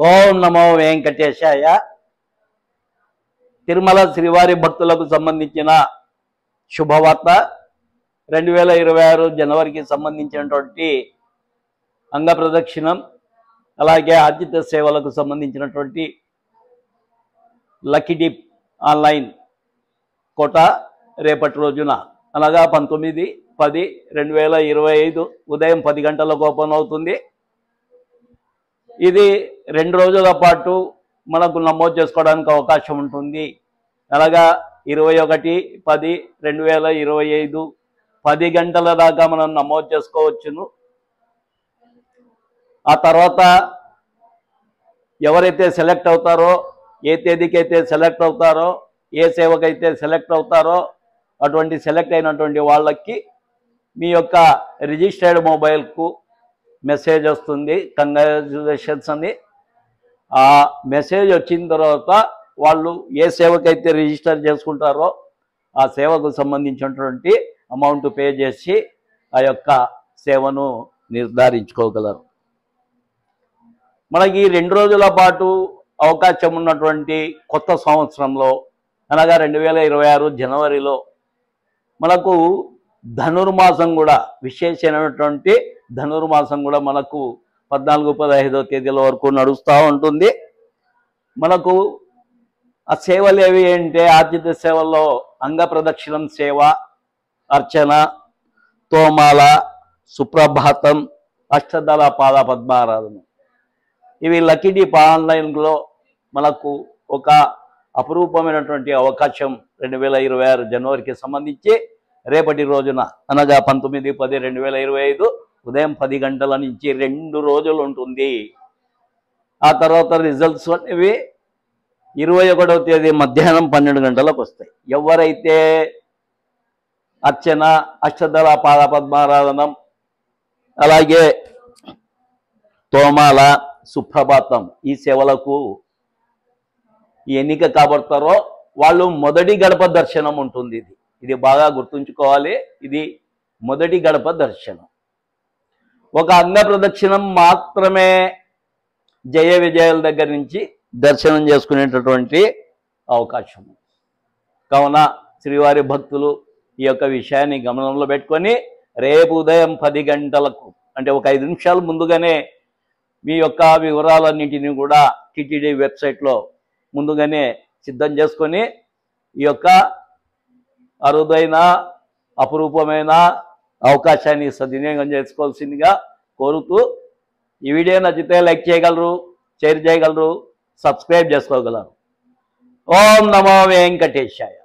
ఓం నమో వెంకటేశాయ. తిరుమల శ్రీవారి భక్తులకు సంబంధించిన శుభవార్త. 2026 జనవరికి సంబంధించినటువంటి అంగ ప్రదక్షిణం, అలాగే ఆతిథ్య సేవలకు సంబంధించినటువంటి లక్కీ డిప్ ఆన్లైన్ కోట రేపటి రోజున అనగా 19/10/2025 ఉదయం 10 గంటలకు ఓపెన్ అవుతుంది. ఇది 2 రోజుల పాటు మనకు నమోదు చేసుకోవడానికి అవకాశం ఉంటుంది. అనగా 21/10/2025 10 గంటల దాకా మనం నమోదు చేసుకోవచ్చును. ఆ తర్వాత ఎవరైతే సెలెక్ట్ అవుతారో, ఏ తేదీకైతే సెలెక్ట్ అవుతారో, ఏ సేవకైతే సెలెక్ట్ అవుతారో అటువంటి సెలెక్ట్ అయినటువంటి వాళ్ళకి మీ యొక్క రిజిస్టర్డ్ మొబైల్కు మెసేజ్ వస్తుంది, కంగ్రాచ్యులేషన్స్ అని. ఆ మెసేజ్ వచ్చిన తర్వాత వాళ్ళు ఏ సేవకైతే రిజిస్టర్ చేసుకుంటారో ఆ సేవకు సంబంధించినటువంటి అమౌంట్ పే చేసి ఆ యొక్క సేవను నిర్ధారించుకోగలరు. మనకి 2 రోజుల పాటు అవకాశం ఉన్నటువంటి కొత్త సంవత్సరంలో అనగా 2026 జనవరిలో మనకు ధనుర్మాసం కూడా, విశేషమైనటువంటి ధనుర్మాసం కూడా మనకు 14-15 తేదీల వరకు నడుస్తూ ఉంటుంది. మనకు ఆ సేవలు ఏవి అంటే, ఆతిథ్య సేవల్లో అంగ ప్రదక్షిణం సేవ, అర్చన, తోమాల, సుప్రభాతం, అష్టదళ పాద పద్మారాధన. ఇవి లక్కీ డిప్ ఆన్లైన్లో మనకు ఒక అపురూపమైనటువంటి అవకాశం 2026 జనవరికి సంబంధించి రేపటి రోజున అనగా 19/10/2025 ఉదయం 10 గంటల నుంచి 2 రోజులు ఉంటుంది. ఆ తర్వాత రిజల్ట్స్ అనేవి 21వ తేదీ మధ్యాహ్నం 12 గంటలకు వస్తాయి. ఎవరైతే అర్చన, అష్టదళ పాద పద్మారాధనం, అలాగే తోమాల, సుప్రభాతం ఈ సేవలకు ఎన్నిక కాబడతారో వాళ్ళు మొదటి గడప దర్శనం ఉంటుంది. ఇది బాగా గుర్తుంచుకోవాలి. ఇది మొదటి గడప దర్శనం. ఒక అంగ ప్రదక్షిణం మాత్రమే జయ విజయాల దగ్గర నుంచి దర్శనం చేసుకునేటటువంటి అవకాశం. కావున శ్రీవారి భక్తులు ఈ యొక్క విషయాన్ని గమనంలో పెట్టుకొని రేపు ఉదయం 10 గంటలకు అంటే ఒక 5 నిమిషాలు ముందుగానే మీ యొక్క వివరాలన్నింటినీ కూడా టీటీడీ వెబ్సైట్లో ముందుగానే సిద్ధం చేసుకొని ఈ యొక్క అరుదైన అపురూపమైన అవకాశాన్ని సద్వినియోగం చేసుకోవాల్సిందిగా కోరుతూ, ఈ వీడియో నచ్చితే లైక్ చేయగలరు, షేర్ చేయగలరు, సబ్స్క్రైబ్ చేసుకోగలరు. ఓం నమో వెంకటేశాయ.